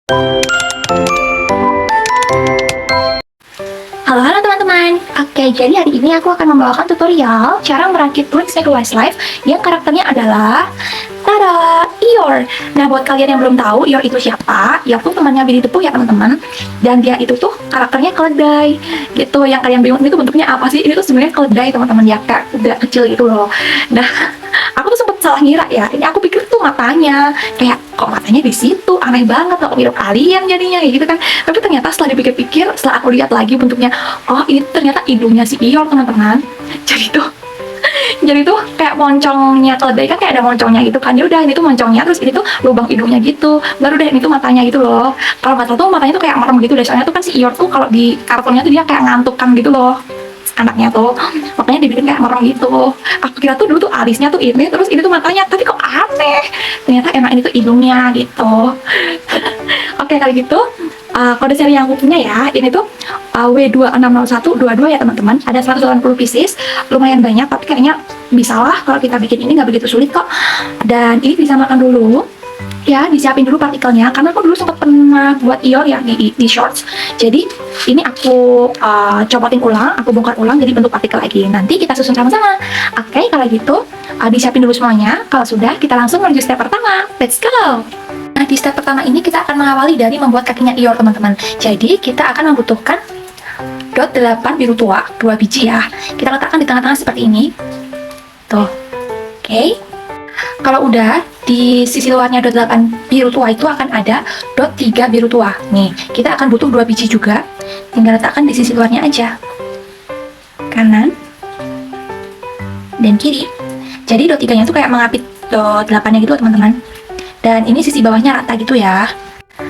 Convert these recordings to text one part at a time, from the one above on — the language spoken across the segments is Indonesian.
Halo teman-teman. Oke, jadi hari ini aku akan membawakan tutorial cara merakit Bricks Make Westlife yang karakternya adalah tada, Eeyore. Nah, buat kalian yang belum tahu Eeyore itu siapa, Eeyore tuh temannya Winnie the Pooh ya teman-teman. Dan dia itu tuh karakternya keledai gitu. Yang kalian bingung itu bentuknya apa sih? Ini tuh sebenarnya keledai teman-teman, ya kayak kuda kecil gitu loh. Nah, aku tuh sempet salah ngira ya. Ini aku pikir tuh matanya, kayak kok matanya di situ, aneh banget, kok mirip alien jadinya kayak gitu kan. Tapi ternyata setelah dipikir-pikir, setelah aku lihat lagi bentuknya, oh ini ternyata hidungnya si Eeyore teman-teman. Jadi tuh kayak moncongnya keledai kan kayak ada moncongnya gitu kan. Ya udah, ini tuh moncongnya, terus ini tuh lubang hidungnya gitu. Baru deh ini tuh matanya gitu loh. Kalau nggak salah tuh matanya tuh kayak merem gitu deh. Soalnya tuh kan si Eeyore tuh kalau di kartunnya tuh dia kayak ngantukkan gitu loh anaknya tuh, makanya dibikin kayak merem gitu. Aku kira tuh dulu tuh alisnya tuh ini, terus ini tuh matanya, tapi kok aneh, ternyata emang ini tuh hidungnya gitu. Oke, kali gitu kode seri yang aku punya ya, ini tuh W260122 ya teman-teman. Ada 180 pieces, lumayan banyak, tapi kayaknya bisa lah kalau kita bikin ini, nggak begitu sulit kok. Dan ini bisa makan dulu ya, disiapin dulu partikelnya, karena aku dulu sempat pernah buat Eeyore ya di shorts. Jadi ini aku copotin ulang, aku bongkar ulang jadi bentuk partikel lagi. Nanti kita susun sama-sama. Oke, kalau gitu disiapin dulu semuanya. Kalau sudah, kita langsung menuju step pertama. Let's go! Nah, di step pertama ini kita akan mengawali dari membuat kakinya Eeyore teman-teman. Jadi kita akan membutuhkan dot 8 biru tua, 2 biji ya. Kita letakkan di tengah-tengah seperti ini. Tuh. Oke. Kalau udah, di sisi luarnya dot 8 biru tua itu akan ada dot 3 biru tua. Nih, kita akan butuh 2 biji juga. Tinggal letakkan di sisi luarnya aja. Kanan dan kiri. Jadi dot 3-nya itu kayak mengapit dot 8-nya gitu teman-teman. Dan ini sisi bawahnya rata gitu ya.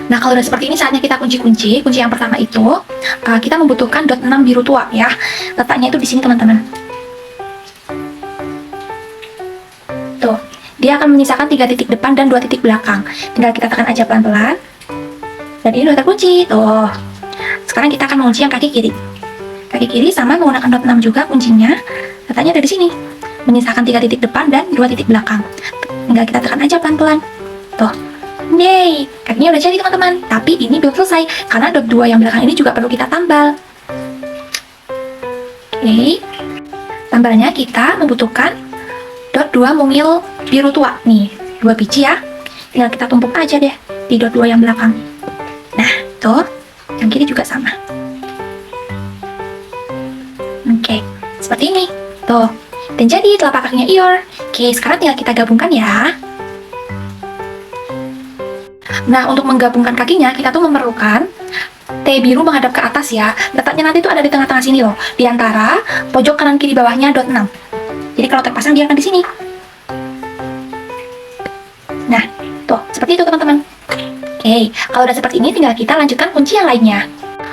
Nah, kalau udah seperti ini saatnya kita kunci-kunci. Kunci yang pertama itu kita membutuhkan dot 6 biru tua ya. Letaknya itu di sini teman-teman. Tuh. Dia akan menyisakan 3 titik depan dan 2 titik belakang. Tinggal kita tekan aja pelan-pelan. Dan ini udah terkunci. Tuh. Sekarang kita akan mengunci yang kaki kiri. Kaki kiri sama menggunakan dot 6 juga kuncinya. Letaknya ada di sini. Menyisakan 3 titik depan dan 2 titik belakang. Tinggal kita tekan aja pelan-pelan. Tuh. Yeay. Kakinya udah jadi teman-teman. Tapi ini belum selesai. Karena dot 2 yang belakang ini juga perlu kita tambal. Oke. Tambalnya kita membutuhkan dot 2 mungil biru tua nih, 2 biji ya. Tinggal kita tumpuk aja deh di dot 2 yang belakang. Nah, tuh, yang kiri juga sama. Oke, seperti ini. Tuh, dan jadi telapak kakinya Eeyore. Oke, sekarang tinggal kita gabungkan ya. Nah, untuk menggabungkan kakinya, kita tuh memerlukan T biru menghadap ke atas ya. Letaknya nanti tuh ada di tengah-tengah sini loh, di antara pojok kanan kiri bawahnya dot 6. Jadi kalau terpasang dia akan di sini. Nah, tuh, seperti itu teman-teman. Oke, kalau udah seperti ini tinggal kita lanjutkan kunci yang lainnya.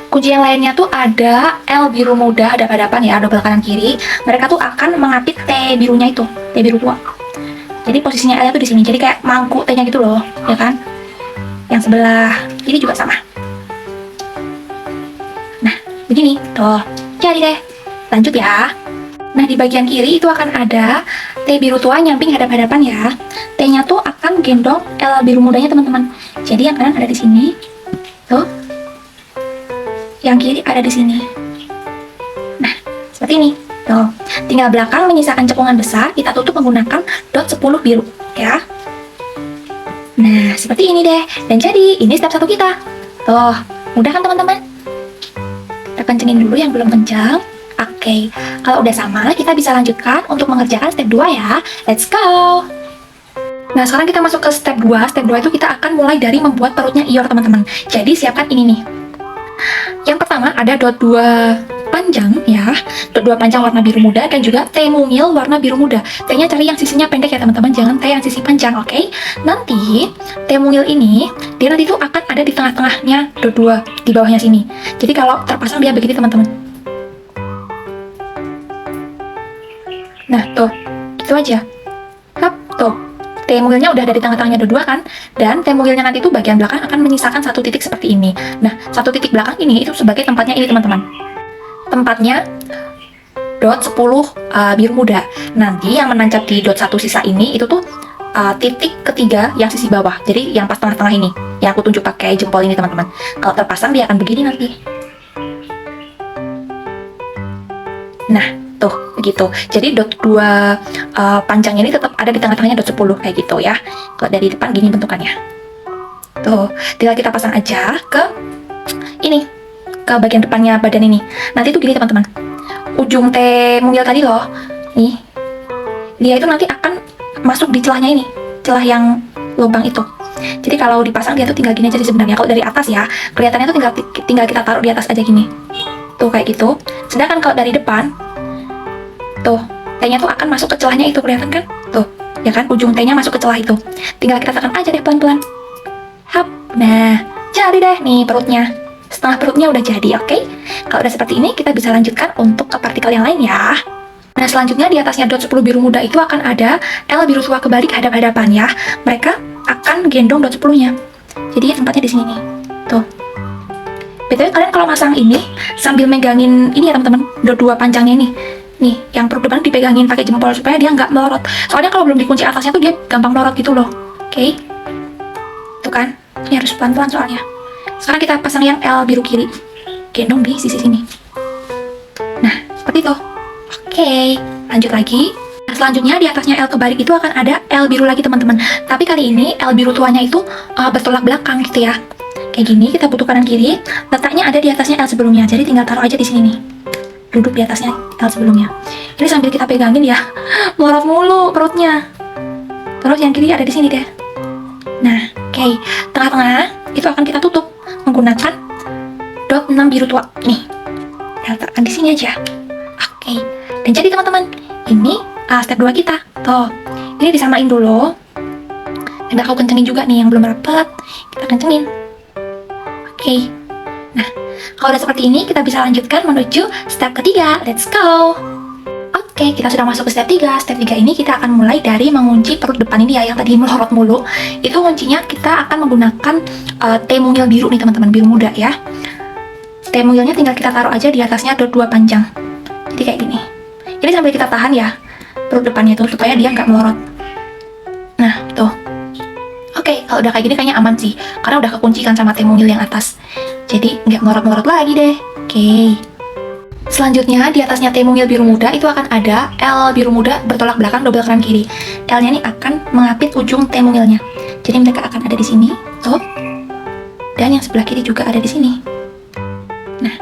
Kunci yang lainnya tuh ada L biru muda hadap-hadapan ya, double kanan kiri. Mereka tuh akan mengapit T birunya itu, T biru tua. Jadi posisinya L-nya tuh di sini. Jadi kayak mangkuk T-nya gitu loh, ya kan? Yang sebelah kiri juga sama. Nah, begini, tuh. Jadi deh. Lanjut ya. Nah, di bagian kiri itu akan ada T biru tua nyamping hadap-hadapan ya. T-nya tuh akan gendong L biru mudanya teman-teman. Jadi yang kanan ada di sini. Tuh. Yang kiri ada di sini. Nah, seperti ini. Tuh. Tinggal belakang menyisakan cekungan besar, kita tutup menggunakan dot 10 biru ya. Nah, seperti ini deh. Dan jadi, ini step 1 kita. Tuh, mudah kan teman-teman? Kita kencengin dulu yang belum kencang. Oke, kalau udah sama, kita bisa lanjutkan untuk mengerjakan step 2 ya. Let's go! Nah, sekarang kita masuk ke step 2. Step 2 itu kita akan mulai dari membuat perutnya Eeyore, teman-teman. Jadi, siapkan ini nih. Yang pertama, ada dot 2 panjang ya. Dot 2 panjang warna biru muda dan juga T mungil warna biru muda. T-nya cari yang sisinya pendek ya, teman-teman. Jangan T yang sisi panjang, oke? Nanti, T mungil ini, dia nanti tuh akan ada di tengah-tengahnya dot 2, di bawahnya sini. Jadi, kalau terpasang dia begini, teman-teman. Nah, tuh, gitu aja. Hap, tuh. T mungilnya udah dari tengah-tengahnya dot 2 kan? Dan T mungilnya nanti tuh bagian belakang akan menyisakan 1 titik seperti ini. Nah, 1 titik belakang ini itu sebagai tempatnya ini, teman-teman. Tempatnya dot 10 biru muda. Nanti yang menancap di dot 1 sisa ini itu tuh titik ketiga yang sisi bawah. Jadi yang pas tengah-tengah ini, yang aku tunjuk pakai jempol ini teman-teman. Kalau terpasang dia akan begini nanti. Nah, tuh begitu. Jadi dot 2 panjangnya ini tetap ada di tengah-tengahnya dot 10 kayak gitu ya. Kalau dari depan gini bentukannya. Tuh, tinggal kita pasang aja ke ini, ke bagian depannya badan ini. Nanti tuh gini teman-teman. Ujung T mungil tadi loh. Nih. Dia itu nanti akan masuk di celahnya ini, celah yang lubang itu. Jadi kalau dipasang dia tuh tinggal gini aja sih sebenarnya. Kalau dari atas ya, kelihatannya tuh tinggal kita taruh di atas aja gini. Tuh kayak gitu. Sedangkan kalau dari depan, tuh T-nya tuh akan masuk ke celahnya itu, kelihatan kan? Tuh, ya kan? Ujung T-nya masuk ke celah itu. Tinggal kita tekan aja deh pelan-pelan. Hap. Nah, jadi deh nih perutnya. Setengah perutnya udah jadi, oke? Kalau udah seperti ini, kita bisa lanjutkan untuk ke partikel yang lain ya. Nah, selanjutnya di atasnya dot 10 biru muda itu akan ada L biru tua kebalik hadap-hadapan ya. Mereka akan gendong dot 10-nya. Jadi tempatnya di sini nih. Tuh. BTW kalian kalau masang ini sambil megangin ini ya teman-teman, dot 2 panjangnya ini. Nih, yang perut depan dipegangin pakai jempol supaya dia nggak melorot. Soalnya kalau belum dikunci atasnya tuh dia gampang melorot gitu loh. Oke. Tuh kan? Ini harus pelan-pelan soalnya. Sekarang kita pasang yang L biru kiri. Gendong di sisi sini. Nah, seperti itu. Oke, lanjut lagi. Nah, selanjutnya di atasnya L kebalik itu akan ada L biru lagi teman-teman. Tapi kali ini L biru tuanya itu bertolak belakang gitu ya. Kayak gini, kita butuh kanan kiri. Letaknya ada di atasnya L sebelumnya. Jadi tinggal taruh aja di sini nih. Duduk di atasnya L sebelumnya. Ini sambil kita pegangin ya. Melorot mulu perutnya. Terus yang kiri ada di sini deh. Nah, oke. Tengah-tengah itu akan kita tutup menggunakan dot 6 biru tua. Nih. Kita letakkan di sini aja. Oke. Dan jadi teman-teman, ini step 2 kita. Tuh, ini disamain dulu. Dan aku kencengin juga nih yang belum rapat. Kita kencengin. Oke. Nah, kalau udah seperti ini, kita bisa lanjutkan menuju step ketiga. Let's go! Oke, kita sudah masuk ke step 3. Step 3 ini kita akan mulai dari mengunci perut depan ini ya, yang tadi melorot mulu. Itu kuncinya kita akan menggunakan T mungil biru nih teman-teman, biru muda ya. T mungilnya tinggal kita taruh aja di atasnya dot 2 panjang. Jadi kayak gini. Ini sambil kita tahan ya perut depannya tuh supaya dia nggak melorot. Nah, tuh. Oke, kalau udah kayak gini kayaknya aman sih, karena udah kekunci kan sama T mungil yang atas. Jadi nggak melorot-melorot lagi deh. Oke. Selanjutnya di atasnya T mungil biru muda itu akan ada L biru muda bertolak belakang double kanan kiri. L-nya ini akan mengapit ujung T mungilnya. Jadi mereka akan ada di sini, tuh. Dan yang sebelah kiri juga ada di sini. Nah,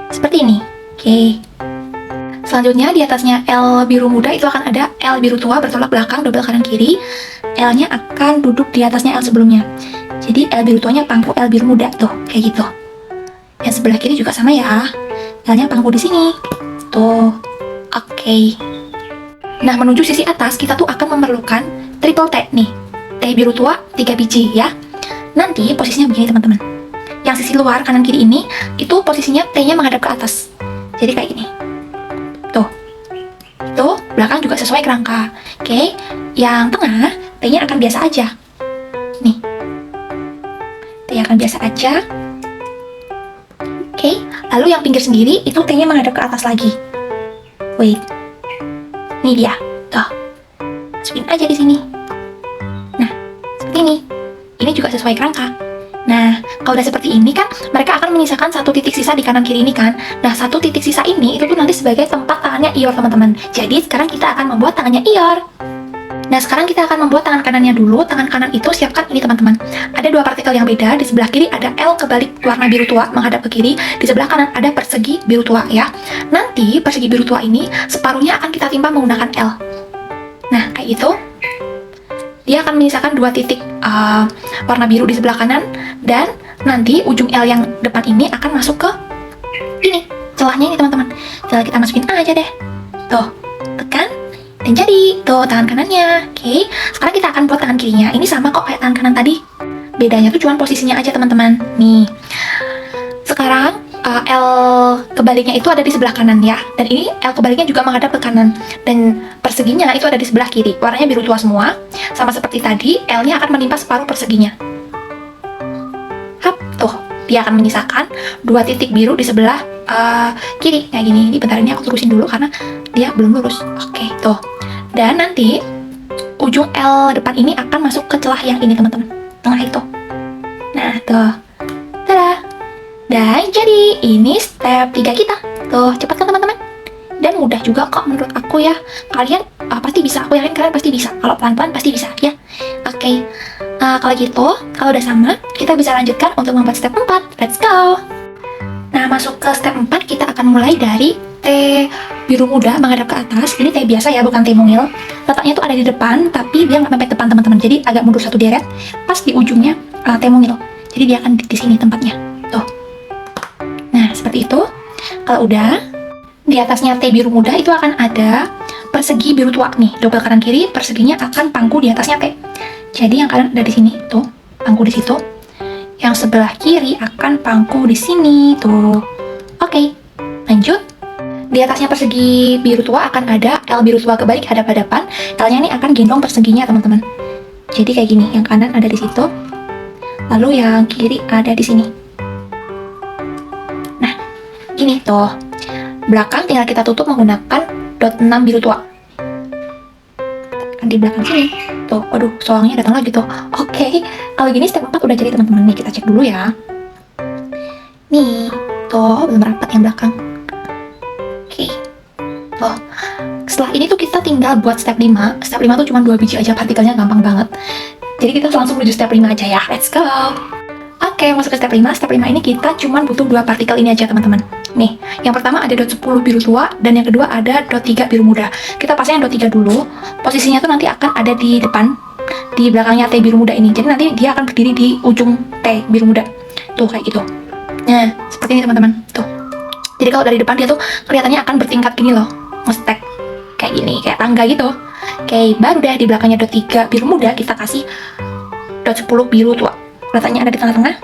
seperti ini. Oke. Selanjutnya di atasnya L biru muda itu akan ada L biru tua bertolak belakang double kanan kiri. L-nya akan duduk di atasnya L sebelumnya. Jadi L biru tuanya pangku L biru muda tuh, kayak gitu. Yang sebelah kiri juga sama ya. L-nya pangku di sini. Tuh. Oke. Nah, menuju sisi atas kita tuh akan memerlukan triple T nih. T biru tua 3 biji ya. Nanti posisinya begini teman-teman. Yang sisi luar kanan kiri ini itu posisinya T-nya menghadap ke atas. Jadi kayak gini. Tuh, belakang juga sesuai kerangka. Oke, yang tengah T-nya akan biasa aja. Nih, T-nya akan biasa aja. Oke, lalu yang pinggir sendiri itu T-nya menghadap ke atas lagi. Wait, ini dia. Tuh, masukin aja di sini. Nah, seperti ini. Ini juga sesuai kerangka. Nah, kalau udah seperti ini kan, mereka akan menyisakan satu titik sisa di kanan kiri ini kan. Nah, satu titik sisa ini itu tuh nanti sebagai tempat tangannya Ior teman-teman. Jadi sekarang kita akan membuat tangannya Ior. Nah, sekarang kita akan membuat tangan kanannya dulu. Tangan kanan itu siapkan ini teman-teman. Ada 2 partikel yang beda. Di sebelah kiri ada L kebalik warna biru tua menghadap ke kiri. Di sebelah kanan ada persegi biru tua ya. Nanti persegi biru tua ini separuhnya akan kita timpa menggunakan L. Nah, kayak gitu. Dia akan menyisakan 2 titik warna biru di sebelah kanan, dan nanti ujung L yang depan ini akan masuk ke ini, celahnya ini teman-teman. Tinggal kita masukin aja deh. Tuh, tekan, dan jadi. Tuh, tangan kanannya. Oke, sekarang kita akan buat tangan kirinya. Ini sama kok kayak tangan kanan tadi. Bedanya tuh cuma posisinya aja teman-teman. Nih, sekarang L kebaliknya itu ada di sebelah kanan ya. Dan ini L kebaliknya juga menghadap ke kanan. Dan perseginya itu ada di sebelah kiri. Warnanya biru tua semua. Sama seperti tadi, L-nya akan menimpa separuh perseginya. Hap, tuh. Dia akan menyisakan 2 titik biru di sebelah kiri. Kayak gini. Ini bentar, ini aku terusin dulu karena dia belum lurus. Oke, tuh. Dan nanti ujung L depan ini akan masuk ke celah yang ini teman-teman, tengah itu. Nah tuh, tada. Dan jadi ini step 3 kita. Tuh, cepat kan teman-teman? Dan mudah juga kok menurut aku ya. Kalian pasti bisa, aku yakin kalian pasti bisa. Kalau pelan-pelan pasti bisa ya. Oke. Kalau gitu, kalau udah sama, kita bisa lanjutkan untuk membuat step 4. Let's go. Nah, masuk ke step 4, kita akan mulai dari T biru muda menghadap ke atas. Ini T biasa ya, bukan T mungil. Letaknya tuh ada di depan, tapi dia nggak mepet depan teman-teman. Jadi agak mundur satu deret, pas di ujungnya T mungil. Jadi dia akan di sini tempatnya. Tuh. Nah, seperti itu. Kalau udah, di atasnya T biru muda itu akan ada persegi biru tua nih. Double kanan kiri, perseginya akan pangku di atasnya T. Jadi yang kanan ada di sini, tuh, pangku di situ. Yang sebelah kiri akan pangku di sini, tuh. Oke, lanjut. Di atasnya persegi biru tua akan ada L biru tua kebalik hadap-hadapan. L-nya ini akan gendong perseginya, teman-teman. Jadi kayak gini, yang kanan ada di situ. Lalu yang kiri ada di sini. Nah, gini tuh. Belakang tinggal kita tutup menggunakan dot 6 biru tua. Di belakang sini. Tuh, waduh, soangnya datang lagi tuh. Oke, kalau gini step 4 udah jadi teman-teman. Nih, kita cek dulu ya. Nih, tuh, belum rapat yang belakang. Oke. Tuh, setelah ini tuh kita tinggal buat step 5. Step 5 tuh cuma 2 biji aja, partikelnya gampang banget. Jadi kita langsung menuju step 5 aja ya. Let's go. Oke, masuk ke step 5. Step 5 ini kita cuma butuh 2 partikel ini aja, teman-teman. Nih, yang pertama ada dot 10 biru tua, dan yang kedua ada dot 3 biru muda. Kita pasang yang dot 3 dulu. Posisinya tuh nanti akan ada di depan, di belakangnya T biru muda ini. Jadi nanti dia akan berdiri di ujung T biru muda. Tuh, kayak gitu. Nah, seperti ini teman-teman. Tuh. Jadi kalau dari depan dia tuh kelihatannya akan bertingkat gini loh. Nge-stack. Kayak gini, kayak tangga gitu. Oke, baru deh di belakangnya dot 3 biru muda kita kasih dot 10 biru tua. Letaknya ada di tengah-tengah.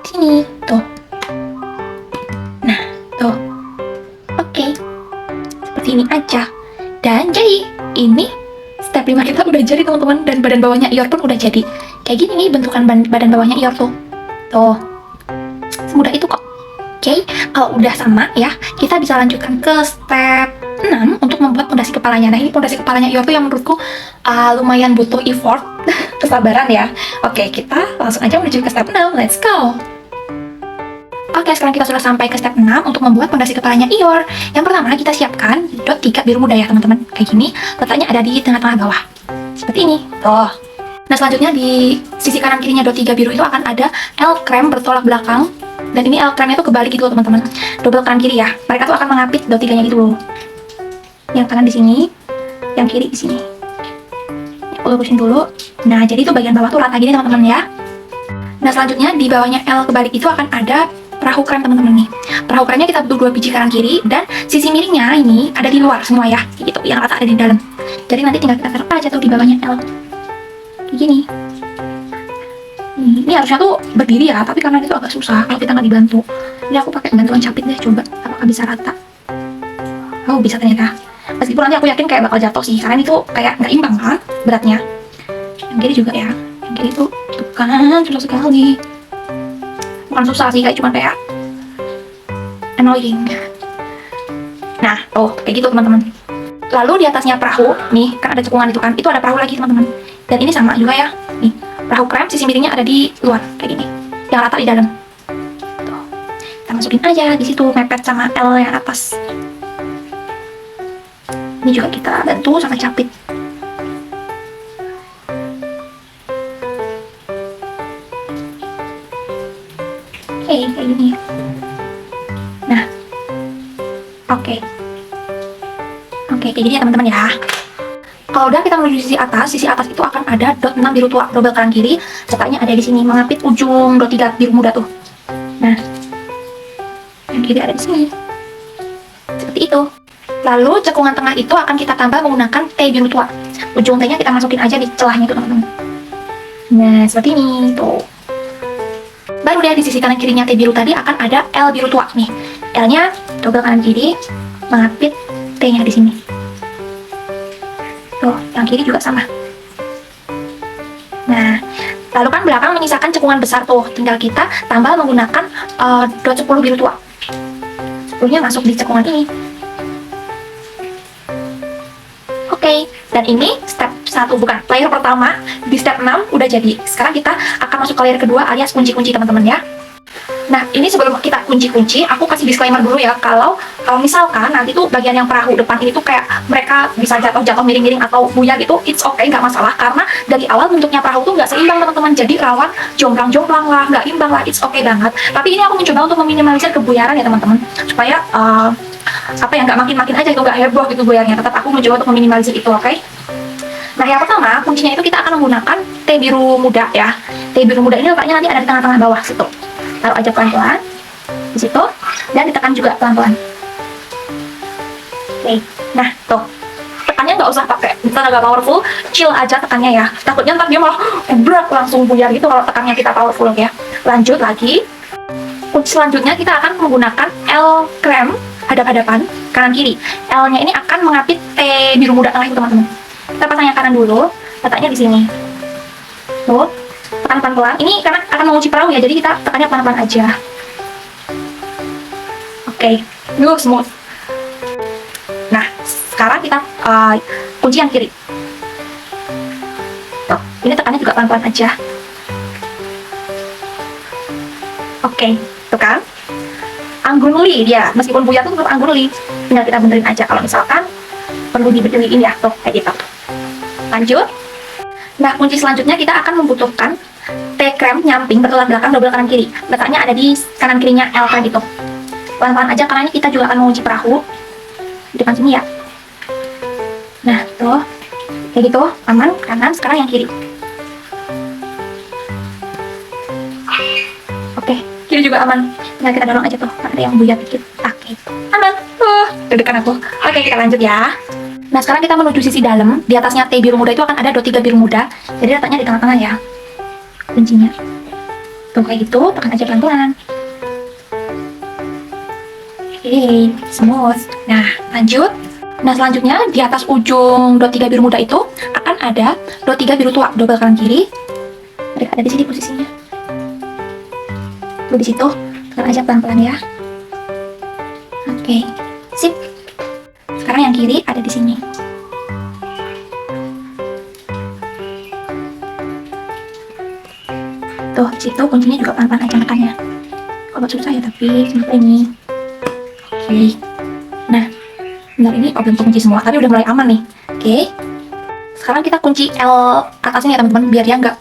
Sini, tuh. Nah, tuh. Oke. Seperti ini aja. Dan jadi, ini step 5 kita udah jadi teman-teman. Dan badan bawahnya Eeyore pun udah jadi. Kayak gini nih bentukan badan bawahnya Eeyore tuh. Tuh. Semudah itu kok. Oke, kalau udah sama ya, kita bisa lanjutkan ke step 6 untuk membuat pondasi kepalanya. Nah, ini pondasi kepalanya Eeyore tuh yang menurutku lumayan butuh effort, kesabaran ya. Oke, kita langsung aja menuju ke step 6. Let's go. Oke, sekarang kita sudah sampai ke step 6 untuk membuat pondasi kepalanya Eeyore. Yang pertama, kita siapkan dot 3 biru muda ya, teman-teman. Kayak gini, letaknya ada di tengah-tengah bawah. Seperti ini. Tuh. Nah, selanjutnya di sisi kanan kirinya dot 3 biru itu akan ada L krem bertolak belakang. Dan ini L kremnya tuh kebalik gitu loh, teman-teman. Double kanan kiri ya. Mereka tuh akan mengapit dot 3-nya gitu loh. Yang kanan di sini, yang kiri di sini. Aku lurusin dulu. Nah, jadi itu bagian bawah tuh rata gini, teman-teman ya. Nah, selanjutnya di bawahnya L kebalik itu akan ada perahu krem, teman-teman nih. Perahu kremnya kita butuh 2 biji kanan kiri, dan sisi miringnya ini ada di luar semua ya, gitu, yang rata ada di dalam. Jadi nanti tinggal kita taruh aja tuh di bawahnya L. Kayak gini. Ini harusnya tuh berdiri ya, tapi karena itu agak susah kalau kita nggak dibantu. Ini aku pakai bantuan capit deh, coba apakah bisa rata. Oh, bisa ternyata. Meskipun nanti aku yakin kayak bakal jatuh sih, karena itu kayak nggak imbang kan beratnya. Yang kiri juga ya, yang kiri tuh kan susah sekali. Bukan susah sih, kayak cuma kayak annoying. Nah, kayak gitu teman-teman. Lalu di atasnya perahu, nih kan ada cekungan itu kan, itu ada perahu lagi teman-teman. Dan ini sama juga ya, nih perahu krem sisi miringnya ada di luar kayak gini, yang rata di dalam. Tuh, kita masukin aja di situ mepet sama L yang atas. Ini juga kita bantu sama capit. Oke, kayak gini. Nah, oke, kayak gini ya teman-teman ya. Kalau udah kita menuju sisi atas itu akan ada dot 6 biru tua, double kanan kiri, letaknya ada di sini mengapit ujung dot 3 biru muda tuh. Nah, yang kiri ada di sini. Seperti itu. Lalu cekungan tengah itu akan kita tambah menggunakan T biru tua. Ujung T-nya kita masukin aja di celahnya tuh, teman-teman. Nah, seperti ini tuh. Baru deh di sisi kanan kirinya T biru tadi akan ada L biru tua nih. L-nya double kanan kiri, mengapit T-nya di sini. Tuh, yang kiri juga sama. Nah, lalu kan belakang menyisakan cekungan besar tuh. Tinggal kita tambah menggunakan dot 10 biru tua. 10-nya masuk di cekungan ini. Oke, dan ini step 1 bukan, layer pertama di step 6 udah jadi. Sekarang kita akan masuk ke layer kedua alias kunci-kunci teman-teman ya. Nah, ini sebelum kita kunci-kunci, aku kasih disclaimer dulu ya, kalau misalkan nanti tuh bagian yang perahu depan ini tuh kayak mereka bisa jatuh-jatuh miring-miring atau buyar gitu, it's okay, nggak masalah, karena dari awal bentuknya perahu tuh nggak seimbang teman-teman, jadi rawan jomplang-jomplang lah, nggak imbang lah, it's okay banget. Tapi ini aku mencoba untuk meminimalisir kebuyaran ya teman-teman, supaya apa ya, nggak makin-makin aja itu, nggak heboh gitu buyarnya, tetap aku mencoba untuk meminimalisir itu, oke? Nah, yang pertama, kuncinya itu kita akan menggunakan teh biru muda ya. Teh biru muda ini letaknya nanti ada di tengah-tengah bawah situ. Taruh aja pelan-pelan di situ dan ditekan juga pelan-pelan. Oke, nah tuh, tekannya nggak usah pakai tenaga powerful, chill aja tekannya ya. Takutnya ntar dia malah berat langsung buyar gitu kalau tekannya kita powerful ya. Lanjut lagi. Kunci selanjutnya kita akan menggunakan L krem hadap-hadapan kanan kiri. L-nya ini akan mengapit teh biru muda tengah itu teman-teman. Kita pasang yang kanan dulu, letaknya di sini. Tuh, tekan pelan-pelan. Ini karena akan mengunci perahu ya, jadi kita tekannya pelan-pelan aja. Oke, smooth. Nah, sekarang kita kunci yang kiri. Tuh, ini tekannya juga pelan-pelan aja. Oke, tuh kan? Anggun li dia, meskipun buyar tuh tetap anggun li. Tinggal kita benerin aja kalau misalkan perlu dibetulin ya, tuh kayak gitu. Lanjut. Nah, kunci selanjutnya kita akan membutuhkan teh krem nyamping bertolak belakang double kanan kiri. Letaknya ada di kanan kirinya L kan gitu. Pelan-pelan aja karena ini kita juga akan mengunci perahu di depan sini ya. Nah, tuh kayak gitu, aman kanan. Sekarang yang kiri. Oke, kiri juga aman. Tinggal kita dorong aja tuh, ada yang buyar dikit. Oke, aman. Deg-degan aku. Oke, kita lanjut ya. Nah, sekarang kita menuju sisi dalam. Di atasnya teh biru muda itu akan ada dot 3 biru muda. Jadi letaknya di tengah-tengah ya. Kuncinya. Tuh kayak gitu, tekan aja pelan-pelan. Oke, smooth. Nah, lanjut. Nah, selanjutnya di atas ujung dot 3 biru muda itu akan ada dot 3 biru tua, double kanan kiri. Mereka ada di sini posisinya. Tuh di situ, tekan aja pelan-pelan ya. Oke, sip. Sekarang yang kiri ada di sini. Tuh, situ kuncinya juga pelan-pelan aja nekannya. Agak susah ya, tapi sampai ini. Oke. Nah, bentar ini belum kunci semua, tapi udah mulai aman nih. Oke. Sekarang kita kunci L atasnya ya teman-teman, biar dia nggak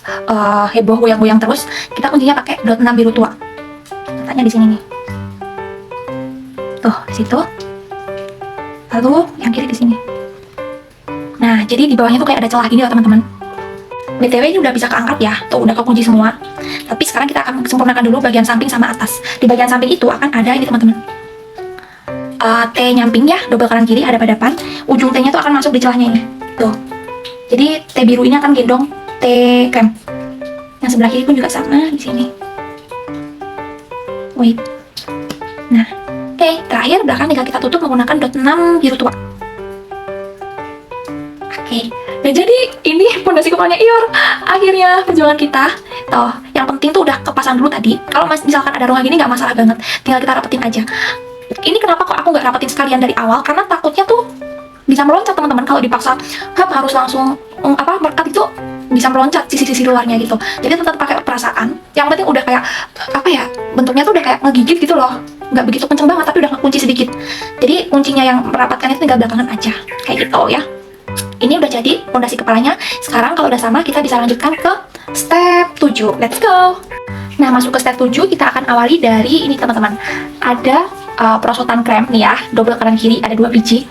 heboh goyang-goyang terus. Kita kuncinya pakai dot 6 biru tua. Letaknya di sini nih. Tuh, di situ. Lalu yang kiri di sini. Nah, jadi di bawahnya tuh kayak ada celah gini loh teman-teman. BTW ini udah bisa keangkat ya, tuh udah kekunci semua. Tapi sekarang kita akan sempurnakan dulu bagian samping sama atas. Di bagian samping itu akan ada ini teman-teman. T nyamping ya, double kanan kiri hadap hadapan. Ujung T-nya tuh akan masuk di celahnya ini. Tuh. Jadi T biru ini akan gendong T krem. Yang sebelah kiri pun juga sama di sini. Wait. Nah. Oke, terakhir belakang tinggal kita tutup menggunakan dot 6 biru tua. Oke, nah jadi ini pondasi kepalanya Ior. Akhirnya perjuangan kita. Tuh, yang penting tuh udah kepasang dulu tadi. Kalau misalkan ada rongga gini nggak masalah banget. Tinggal kita rapetin aja. Ini kenapa kok aku nggak rapetin sekalian dari awal? Karena takutnya tuh bisa meloncat teman-teman. Kalau dipaksa harus langsung merekat itu bisa meloncat sisi-sisi luarnya gitu. Jadi tetap pakai perasaan. Yang penting udah kayak bentuknya tuh udah kayak ngegigit gitu loh. Nggak begitu kenceng banget tapi udah ngekunci sedikit. Jadi kuncinya yang merapatkan itu tinggal belakangan aja kayak gitu ya. Ini udah jadi pondasi kepalanya. Sekarang kalau udah sama kita bisa lanjutkan ke step 7. Let's go. Nah, masuk ke step 7 kita akan awali dari ini teman-teman. Ada perosotan krem nih ya, double kanan kiri ada 2 biji.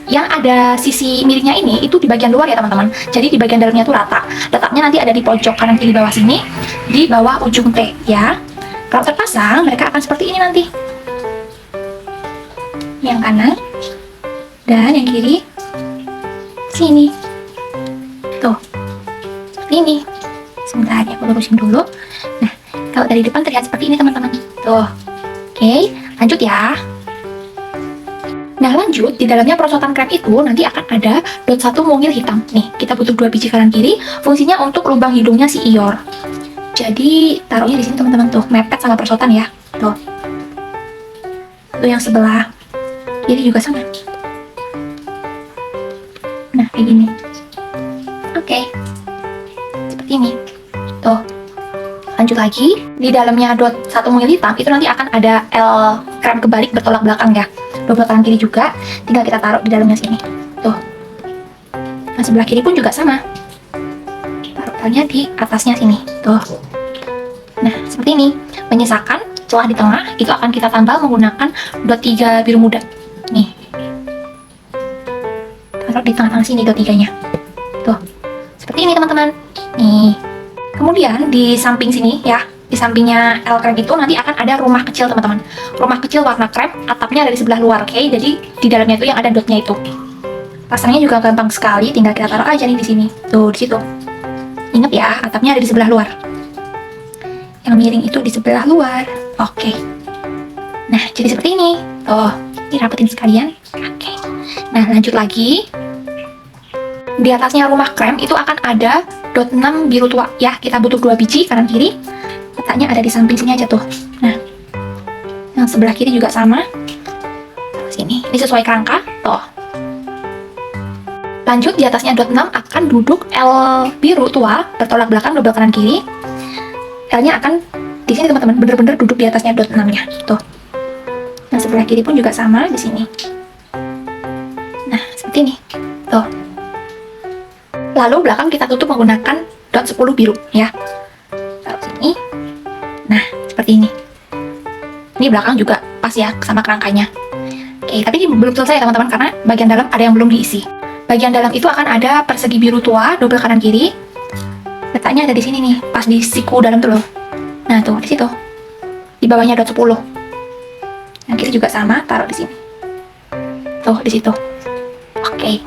Yang ada sisi miringnya ini itu di bagian luar ya teman-teman. Jadi di bagian dalamnya tuh rata. Letaknya nanti ada di pojok kanan kiri bawah sini, di bawah ujung T ya. Kalau terpasang mereka akan seperti ini nanti. Yang kanan dan yang kiri sini. Tuh. Seperti ini. Sebentar ya, aku lurusin dulu. Nah, kalau dari depan terlihat seperti ini teman-teman. Tuh. Oke, lanjut ya. Nah, lanjut, di dalamnya perosotan krem itu nanti akan ada dot 1 mungil hitam. Nih, kita butuh 2 biji kanan kiri, fungsinya untuk lubang hidungnya si Ior. Jadi, taruhnya di sini teman-teman tuh, mepet sama perosotan ya. Tuh. Tuh yang sebelah kiri juga sama. Nah, kayak gini. Oke. lanjut lagi, di dalamnya dot 1 ml hitam itu nanti akan ada L krem kebalik bertolak belakang ya. Double kanan kiri juga, tinggal kita taruh di dalamnya sini. Tuh. Nah, sebelah kiri pun juga sama. Taruh L-nya di atasnya sini. Tuh. Nah, seperti ini. Menyisakan celah di tengah itu akan kita tambal menggunakan dot 3 biru muda. Nih. Taruh di tengah-tengah sini dot 3-nya. Tuh. Seperti ini teman-teman. Nih. Kemudian di samping sini ya, di sampingnya L krem itu nanti akan ada rumah kecil teman-teman. Rumah kecil warna krem, atapnya ada di sebelah luar, oke? Jadi di dalamnya itu yang ada dotnya itu. Pasangnya juga gampang sekali, tinggal kita taruh aja nih di sini. Tuh, di situ. Ingat ya, atapnya ada di sebelah luar. Yang miring itu di sebelah luar. Oke. Nah, jadi seperti ini. Tuh, dirapetin sekalian. Oke. Nah, lanjut lagi. Di atasnya rumah krem itu akan ada dot 6 biru tua ya. Kita butuh 2 biji kanan kiri. Letaknya ada di samping sini aja tuh. Nah, yang sebelah kiri juga sama. Sini, ini sesuai kerangka. Tuh. Lanjut di atasnya dot 6 akan duduk L biru tua bertolak belakang double kanan kiri. L-nya akan di sini teman-teman, bener-bener duduk di atasnya dot 6-nya. Tuh. Yang sebelah kiri pun juga sama di sini. Nah, seperti ini. Tuh. Lalu belakang kita tutup menggunakan dot 10 biru ya. Taruh sini. Nah, seperti ini. Ini belakang juga pas ya sama kerangkanya. Oke, tapi ini belum selesai teman-teman karena bagian dalam ada yang belum diisi. Bagian dalam itu akan ada persegi biru tua double kanan kiri. Letaknya ada di sini nih, pas di siku dalam tuh loh. Nah, tuh di situ. Di bawahnya dot 10. Yang kiri juga sama, taruh di sini. Tuh, di situ. Oke.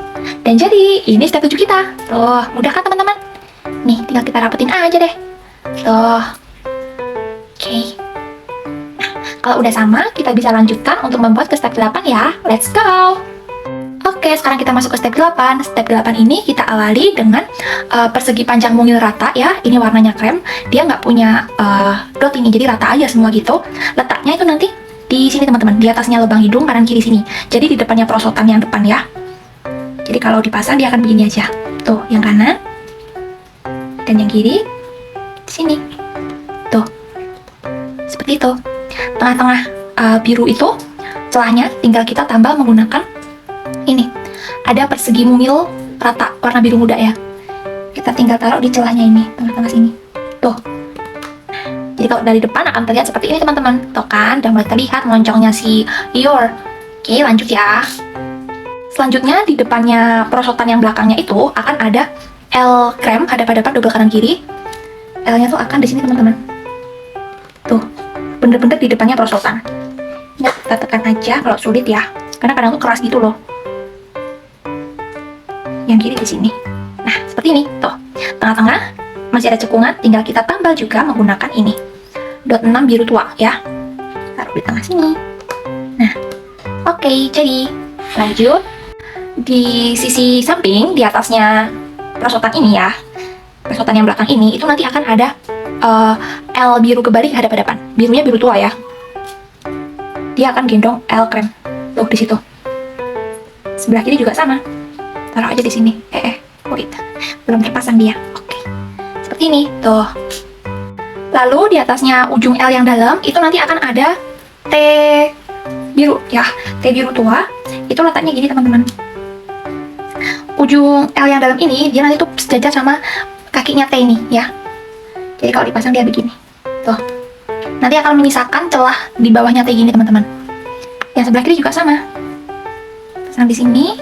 Dan jadi, ini step 7 kita. Tuh, mudah kan teman-teman? Nih, tinggal kita rapetin aja deh. Tuh. Oke. Nah, kalau udah sama, kita bisa lanjutkan untuk membuat ke step 8 ya. Let's go! Oke, sekarang kita masuk ke step 8. Step 8 ini kita awali dengan persegi panjang mungil rata ya. Ini warnanya krem. Dia nggak punya dot ini, jadi rata aja semua gitu. Letaknya itu nanti di sini teman-teman, di atasnya lubang hidung kanan kiri sini. Jadi di depannya perosotan yang depan ya. Jadi kalau dipasang dia akan begini aja. Tuh, yang kanan dan yang kiri di sini. Tuh. Seperti itu. Tengah-tengah biru itu celahnya tinggal kita tambal menggunakan ini. Ada persegi mungil rata warna biru muda ya. Kita tinggal taruh di celahnya ini, tengah-tengah sini. Tuh. Jadi kalau dari depan akan terlihat seperti ini teman-teman. Tuh kan, udah mulai terlihat moncongnya si Eeyore. Oke, lanjut ya. Selanjutnya di depannya perosotan yang belakangnya itu akan ada L krem hadap-hadapan double kanan kiri. L-nya tuh akan di sini teman-teman. Tuh, bener-bener di depannya perosotan. Nggak, kita tekan aja kalau sulit ya, karena kadang tuh keras gitu loh. Yang kiri di sini. Nah, seperti ini. Tuh, tengah-tengah masih ada cekungan, tinggal kita tambal juga menggunakan ini. Dot 6 biru tua ya. Taruh di tengah sini. Nah, oke, jadi lanjut. Di sisi samping, di atasnya perosotan ini ya, perosotan yang belakang ini, itu nanti akan ada L biru kebalik hadap-hadapan. Birunya biru tua ya. Dia akan gendong L krem. Tuh, di situ. Sebelah kiri juga sama. Taruh aja di sini. Wait. Belum terpasang dia. Oke. Seperti ini. Tuh. Lalu di atasnya ujung L yang dalam, itu nanti akan ada T biru ya. T biru tua. Itu letaknya gini teman-teman. Ujung L yang dalam ini dia nanti tuh sejajar sama kakinya T ini ya. Jadi kalau dipasang dia begini. Tuh. Nanti akan menyisakan celah di bawahnya T gini teman-teman. Yang sebelah kiri juga sama. Pasang di sini.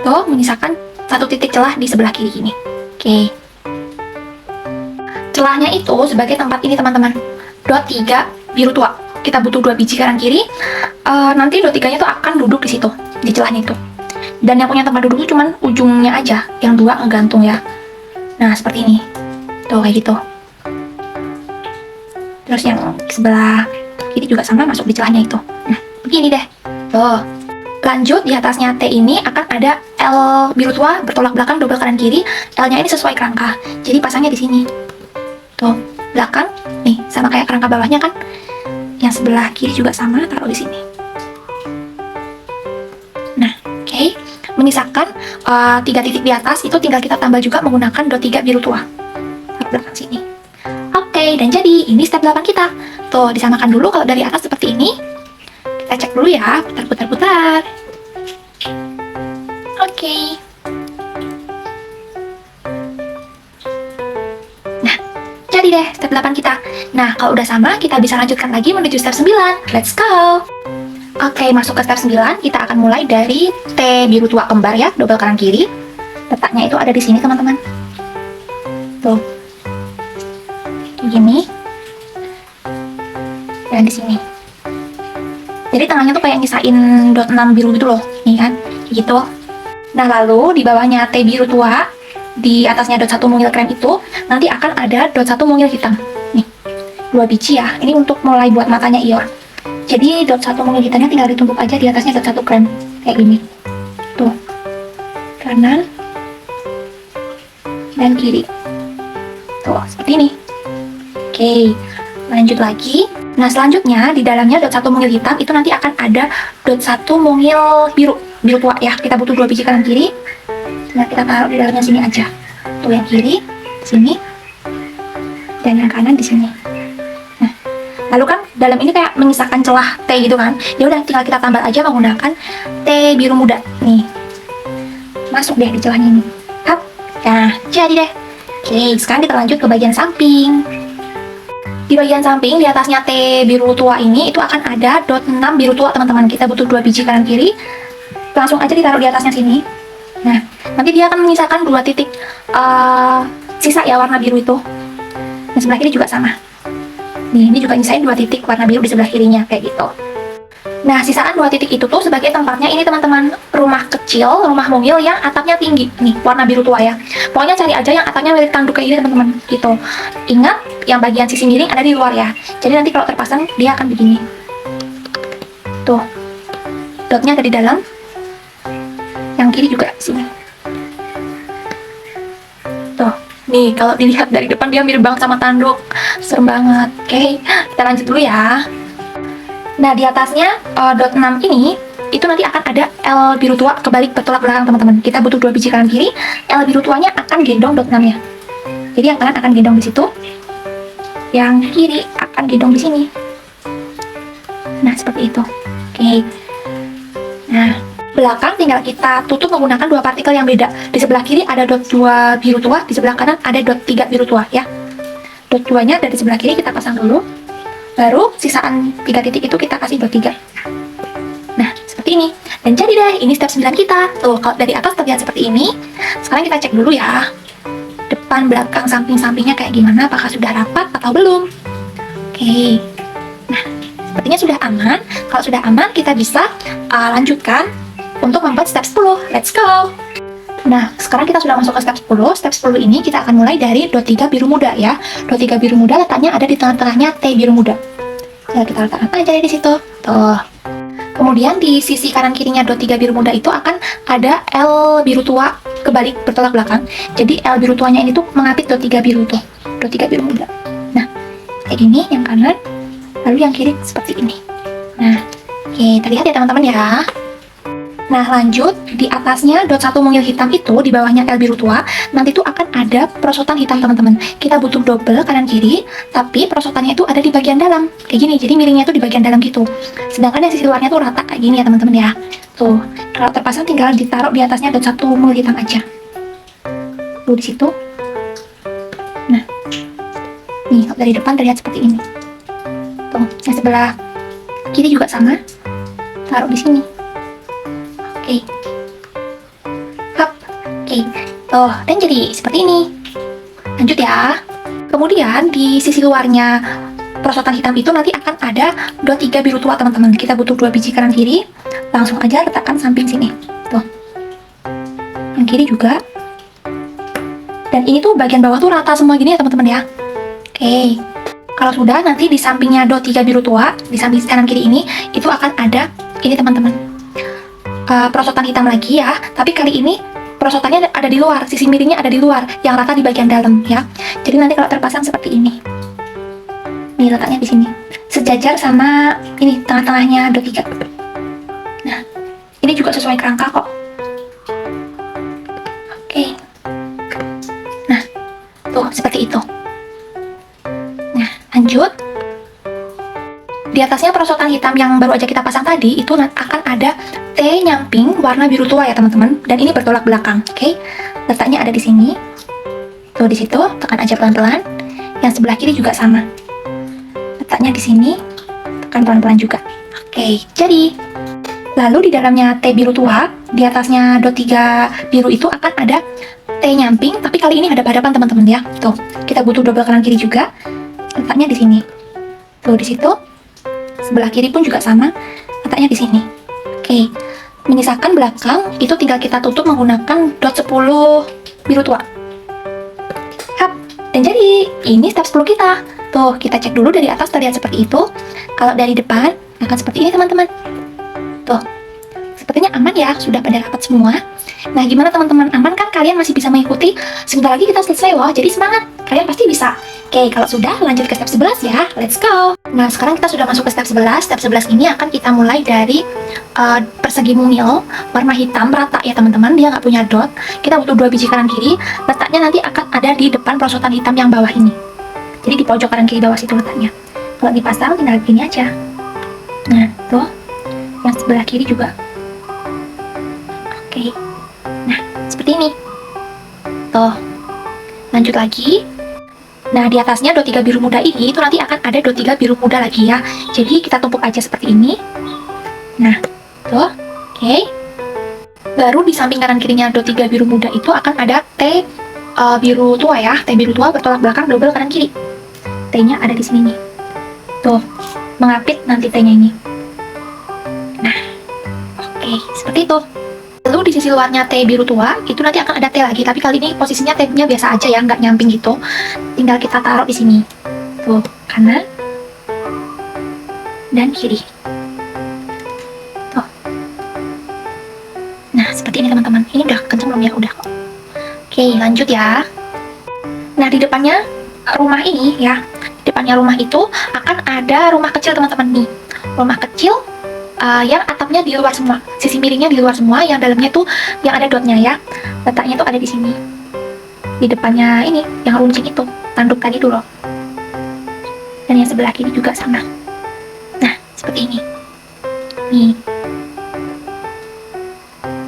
Tuh, menyisakan satu titik celah di sebelah kiri gini. Oke. Celahnya itu sebagai tempat ini teman-teman. Dot 3 biru tua. Kita butuh 2 biji kanan kiri. Nanti dot 3-nya tuh akan duduk di situ, di celahnya itu. Dan yang punya tempat duduk itu cuman ujungnya aja, yang 2 ngegantung ya. Nah, seperti ini. Tuh, kayak gitu. Terus yang sebelah kiri juga sama, masuk di celahnya itu. Nah, begini deh. Tuh. Lanjut, di atasnya T ini akan ada L biru tua bertolak belakang double kanan kiri. L-nya ini sesuai kerangka. Jadi pasangnya di sini. Tuh, belakang. Nih, sama kayak kerangka bawahnya kan. Yang sebelah kiri juga sama, taruh di sini. Nah, oke. Menyisakan 3 titik di atas itu tinggal kita tambah juga menggunakan dot 3 biru tua. Taruh belakang sini. Oke, dan jadi ini step 8 kita. Tuh, disamakan dulu kalau dari atas seperti ini. Kita cek dulu ya, putar-putar-putar. Oke. Nah, jadi deh step 8 kita. Nah, kalau udah sama, kita bisa lanjutkan lagi menuju step 9. Let's go! Oke, masuk ke step 9, kita akan mulai dari T biru tua kembar ya, double kanan kiri. Letaknya itu ada di sini, teman-teman. Tuh. Gini. Dan di sini. Jadi tengahnya tuh kayak nyisain dot 6 biru gitu loh. Nih kan, gitu. Nah, lalu di bawahnya T biru tua, di atasnya dot 1 mungil krem itu, nanti akan ada dot 1 mungil hitam. Nih, 2 biji ya. Ini untuk mulai buat matanya Ior. Jadi dot 1 mungil hitamnya tinggal ditumpuk aja di atasnya dot 1 krem. Kayak gini. Tuh. Kanan dan kiri. Tuh, seperti ini. Oke, lanjut lagi. Nah, selanjutnya di dalamnya dot 1 mungil hitam itu nanti akan ada dot 1 mungil biru tua ya. Kita butuh 2 biji kanan kiri. Nah, kita taruh di dalamnya sini aja. Tuh, yang kiri sini dan yang kanan di sini. Nah, lalu kan dalam ini kayak menyisakan celah T gitu kan. Ya udah, tinggal kita tambal aja menggunakan T biru muda. Nih. Masuk deh di celahnya ini. Hap. Nah, jadi deh. Oke, sekarang kita lanjut ke bagian samping. Di bagian samping, di atasnya T biru tua ini, itu akan ada dot 6 biru tua, teman-teman. Kita butuh 2 biji kanan kiri. Langsung aja ditaruh di atasnya sini. Nah, nanti dia akan menyisakan 2 titik sisa ya warna biru itu. Dan sebelah kiri juga sama. Nih, ini juga nyisain 2 titik warna biru di sebelah kirinya, kayak gitu. Nah, sisaan 2 titik itu tuh sebagai tempatnya ini, teman-teman, rumah kecil, rumah mungil yang atapnya tinggi. Nih, warna biru tua ya. Pokoknya cari aja yang atapnya mirip tanduk kayak gini, teman-teman. Gitu. Ingat, yang bagian sisi miring ada di luar ya. Jadi nanti kalau terpasang, dia akan begini. Tuh. Dotnya ada di dalam. Yang kiri juga sini. Tuh. Nih, kalau dilihat dari depan dia mirip banget sama tanduk. Serem banget. Oke, kita lanjut dulu ya. Nah, di atasnya dot 6 ini itu nanti akan ada L biru tua kebalik bertolak belakang, teman-teman. Kita butuh 2 biji kanan kiri. L biru tuanya akan gendong dot 6-nya. Jadi yang kanan akan gendong di situ. Yang kiri akan gendong di sini. Nah, seperti itu. Oke. Nah, belakang tinggal kita tutup menggunakan 2 partikel yang beda. Di sebelah kiri ada dot 2 biru tua, di sebelah kanan ada dot 3 biru tua ya. Dot 2-nya dari sebelah kiri kita pasang dulu. Baru sisaan 3 titik itu kita kasih dot 3. Nah, seperti ini. Dan jadi deh, ini step 9 kita. Tuh, kalau dari atas terlihat seperti ini. Sekarang kita cek dulu ya. Depan, belakang, samping-sampingnya kayak gimana. Apakah sudah rapat atau belum? Oke. Nah, sepertinya sudah aman. Kalau sudah aman, kita bisa lanjutkan untuk membuat step 10. Let's go! Nah, sekarang kita sudah masuk ke step 10. Step 10 ini kita akan mulai dari dot 3 biru muda ya. Dot 3 biru muda letaknya ada di tengah-tengahnya T biru muda. Ya, kita letakkan aja di situ. Tuh. Kemudian di sisi kanan kirinya dot 3 biru muda itu akan ada L biru tua kebalik bertolak belakang. Jadi L biru tuanya ini tuh mengapit dot 3 biru tuh. Dot 3 biru muda. Nah, kayak gini yang kanan. Lalu yang kiri seperti ini. Nah, oke, terlihat ya teman-teman ya. Nah, lanjut di atasnya dot 1 mungil hitam itu, di bawahnya L biru tua, nanti tuh akan ada perosotan hitam, teman-teman. Kita butuh double kanan kiri, tapi perosotannya itu ada di bagian dalam. Kayak gini, jadi miringnya tuh di bagian dalam gitu. Sedangkan yang sisi luarnya tuh rata kayak gini ya, teman-teman ya. Tuh, kalau terpasang tinggal ditaruh di atasnya dot 1 mungil hitam aja. Tuh, di situ. Nah. Nih, dari depan terlihat seperti ini. Tuh, yang sebelah kiri juga sama. Taruh di sini. Oke. Hap. Oke. Tuh, dan jadi seperti ini. Lanjut ya. Kemudian di sisi luarnya perosotan hitam itu nanti akan ada dot 3 biru tua, teman-teman. Kita butuh 2 biji kanan kiri. Langsung aja letakkan samping sini. Tuh. Yang kiri juga. Dan ini tuh bagian bawah tuh rata semua gini ya, teman-teman ya. Oke. Kalau sudah, nanti di sampingnya dot 3 biru tua, di samping kanan kiri ini, itu akan ada ini, teman-teman. Perosotan hitam lagi ya, tapi kali ini perosotannya ada di luar, sisi miringnya ada di luar, yang rata di bagian dalam ya. Jadi nanti kalau terpasang seperti ini. Nih letaknya di sini. Sejajar sama ini tengah-tengahnya dot 3. Nah, ini juga sesuai kerangka kok. Oke. Nah, tuh seperti itu. Nah, lanjut. Di atasnya perosotan hitam yang baru aja kita pasang tadi, itu akan ada T nyamping warna biru tua ya teman-teman. Dan ini bertolak belakang, oke? Letaknya ada di sini. Tuh di situ, tekan aja pelan-pelan. Yang sebelah kiri juga sama. Letaknya di sini, tekan pelan-pelan juga. Oke, jadi. Lalu di dalamnya T biru tua, di atasnya dot 3 biru itu akan ada T nyamping, tapi kali ini hadap-hadapan teman-teman ya. Tuh, kita butuh double kanan kiri juga. Letaknya di sini. Tuh di situ. Sebelah kiri pun juga sama, letaknya di sini. Oke, menyisakan belakang itu tinggal kita tutup menggunakan dot 10 biru tua. Hap, dan jadi ini step 10 kita. Tuh, kita cek dulu dari atas terlihat seperti itu. Kalau dari depan akan seperti ini teman-teman. Tuh, sepertinya aman ya, sudah pada rapat semua. Nah, gimana teman-teman? Aman kan? Kalian masih bisa mengikuti? Sebentar lagi kita selesai loh, jadi semangat. Kalian pasti bisa. Oke, kalau sudah, lanjut ke step 11 ya. Let's go! Nah, sekarang kita sudah masuk ke step 11. Step 11 ini akan kita mulai dari persegi mungil, warna hitam, rata ya teman-teman. Dia nggak punya dot. Kita butuh 2 biji kanan kiri. Letaknya nanti akan ada di depan perosotan hitam yang bawah ini. Jadi di pojok kanan kiri bawah situ letaknya. Kalau dipasang, tinggal gini aja. Nah, tuh. Yang sebelah kiri juga. Oke. Nah, seperti ini. Tuh. Lanjut lagi. Nah, di atasnya dot 3 biru muda ini itu nanti akan ada dot 3 biru muda lagi ya. Jadi kita tumpuk aja seperti ini. Nah, tuh. Oke. Baru di samping kanan kirinya dot 3 biru muda itu akan ada T biru tua ya. T biru tua bertolak belakang double kanan kiri. T-nya ada di sini nih. Tuh. Mengapit nanti T-nya ini. Nah. Oke, seperti itu. Lalu di sisi luarnya T biru tua, itu nanti akan ada T lagi, tapi kali ini posisinya T-nya biasa aja ya, nggak nyamping gitu. Tinggal kita taruh di sini. Tuh, kanan dan kiri. Tuh. Nah, seperti ini teman-teman. Ini udah kenceng belum ya? Udah kok. Oke, lanjut ya. Nah, di depannya rumah ini ya, di depannya rumah itu akan ada rumah kecil teman-teman nih. Rumah kecil yang atapnya di luar semua, sisi miringnya di luar semua, yang dalamnya tuh yang ada dotnya ya. Letaknya tuh ada di sini, di depannya ini, yang runcing itu, tanduk tadi dulu. Dan yang sebelah kiri juga sama. Nah, seperti ini. Nih.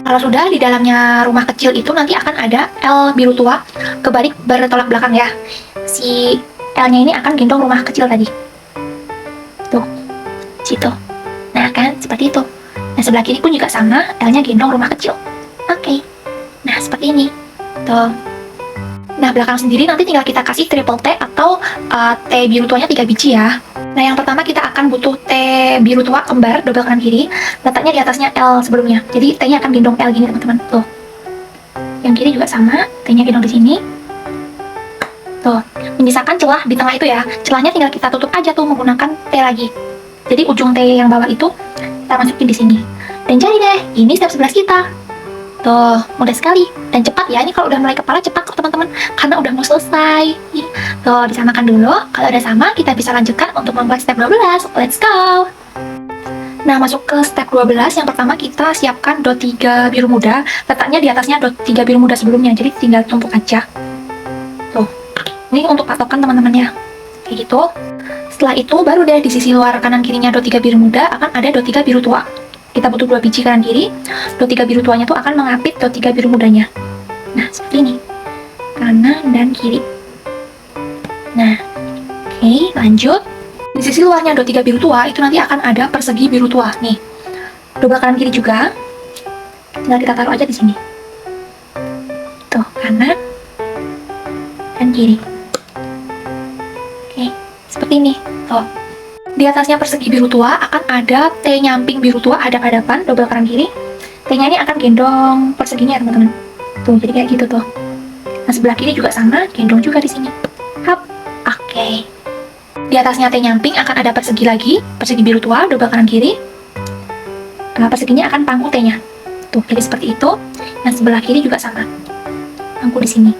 Kalau sudah di dalamnya rumah kecil itu nanti akan ada L biru tua, kebalik bertolak belakang ya. Si L-nya ini akan gendong rumah kecil tadi. Tuh, situ. Nah kan, seperti itu. Nah sebelah kiri pun juga sama, L-nya gendong rumah kecil. Oke. Nah seperti ini. Tuh. Nah belakang sendiri nanti tinggal kita kasih triple T atau T biru tuanya 3 biji ya. Nah yang pertama kita akan butuh T biru tua kembar, double kanan kiri. Letaknya di atasnya L sebelumnya. Jadi T-nya akan gendong L gini teman-teman. Tuh. Yang kiri juga sama, T-nya gendong di sini. Tuh. Menyisakan celah di tengah itu ya. Celahnya tinggal kita tutup aja tuh menggunakan T lagi. Jadi ujung T yang bawah itu kita masukin di sini. Dan jadi deh, ini step 11 kita. Tuh, mudah sekali dan cepat ya. Ini kalau udah mulai kepala cepat kok teman-teman, karena udah mau selesai. Tuh, disamakan dulu. Kalau udah sama, kita bisa lanjutkan untuk membuat step 12. Let's go. Nah, masuk ke step 12. Yang pertama kita siapkan dot 3 biru muda. Letaknya di atasnya dot 3 biru muda sebelumnya. Jadi tinggal tumpuk aja. Tuh. Ini untuk patokan teman-teman ya. Kayak gitu. Setelah itu baru deh di sisi luar kanan kirinya dot 3 biru muda akan ada dot 3 biru tua. Kita butuh 2 biji kanan kiri. Dot 3 biru tuanya tuh akan mengapit dot 3 biru mudanya. Nah, seperti ini. Kanan dan kiri. Nah, oke, lanjut. Di sisi luarnya dot 3 biru tua itu nanti akan ada persegi biru tua. Nih. Double kanan kiri juga. Tinggal kita taruh aja di sini. Tuh, kanan dan kiri. Seperti ini, tuh. Di atasnya persegi biru tua akan ada T nyamping biru tua hadap-hadapan, double kanan kiri. T-nya ini akan gendong perseginya ya teman-teman. Tuh, jadi kayak gitu tuh. Nah, sebelah kiri juga sama, gendong juga di sini. Hap, oke. Di atasnya T nyamping akan ada persegi lagi, persegi biru tua, double kanan kiri. Nah, perseginya akan pangku T-nya. Tuh, jadi seperti itu. Yang sebelah kiri juga sama. Pangku di sini.